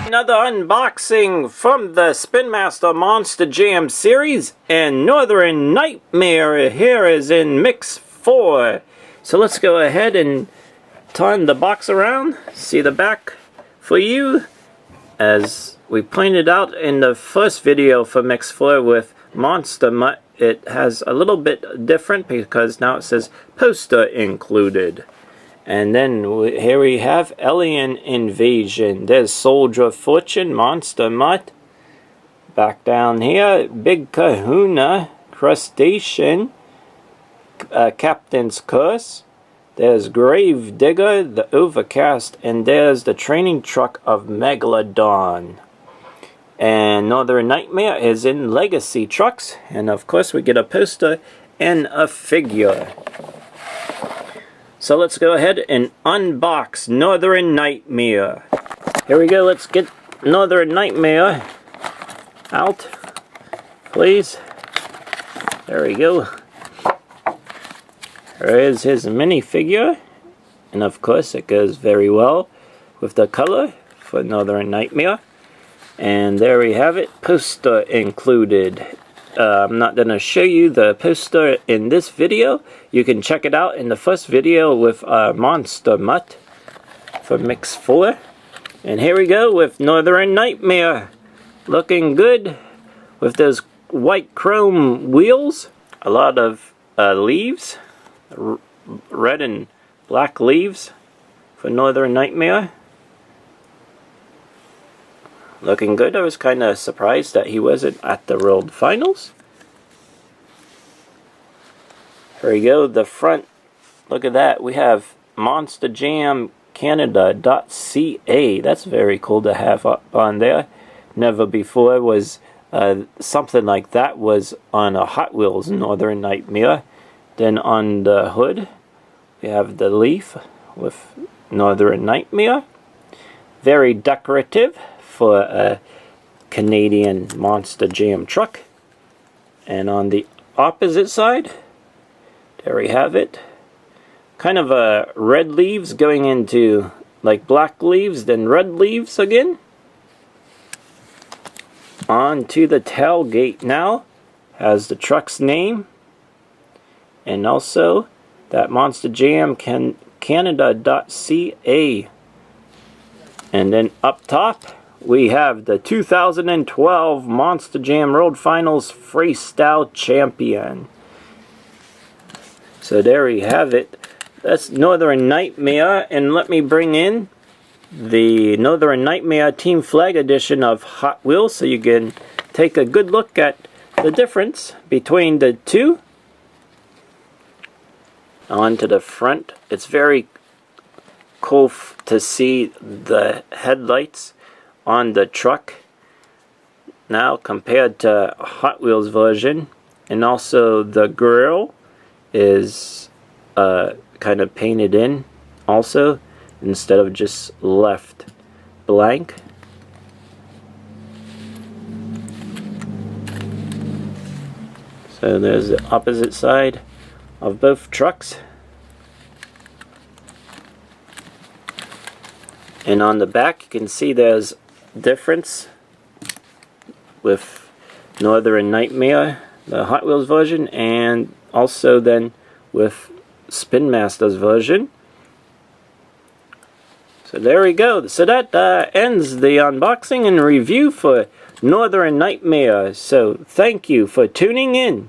Another unboxing from the Spin Master Monster Jam series, and Northern Nightmare here is in Mix 4. So let's go ahead and turn the box around, see the back for you. As we pointed out in the first video for Mix 4 with Monster Mutt, it has a little bit different because now it says poster included. And then here we have Alien Invasion. There's Soldier of Fortune, Monster Mutt. Back down here, Big Kahuna, Crustacean, Captain's Curse. There's Grave Digger, the Overcast, and there's the training truck of Megalodon. And Northern Nightmare is in Legacy Trucks. And of course we get a poster and a figure. So let's go ahead and unbox Northern Nightmare. Here we go, let's get Northern Nightmare out, please. There we go. There is his minifigure, and of course it goes very well with the color for Northern Nightmare. And there we have it, poster included. I'm not going to show you the poster in this video. You can check it out in the first video with Monster Mutt for Mix 4. And here we go with Northern Nightmare. Looking good with those white chrome wheels. A lot of leaves. Red and black leaves for Northern Nightmare. Looking good. I was kind of surprised that he wasn't at the World Finals. Here we go, the front. Look at that. We have Monster Jam Canada.ca. That's very cool to have up on there. Never before was something like that was on a Hot Wheels Northern Nightmare. Then on the hood, we have the leaf with Northern Nightmare. Very decorative for a Canadian Monster Jam truck. And on the opposite side, there we have it. Kind of red leaves going into like black leaves, then red leaves again. On to the tailgate now. Has the truck's name. And also that Monster Jam Canada.ca. And then up top, we have the 2012 Monster Jam World Finals Freestyle Champion. So there we have it. That's Northern Nightmare. And let me bring in the Northern Nightmare Team Flag Edition of Hot Wheels so you can take a good look at the difference between the two. On to the front. It's very cool to see the headlights on the truck now compared to Hot Wheels version. And also the grill is kind of painted in also instead of just left blank. So there's the opposite side of both trucks. And on the back you can see there's difference with Northern Nightmare, the Hot Wheels version, and also then with Spin Master's version. So there we go. So that ends the unboxing and review for Northern Nightmare. So thank you for tuning in.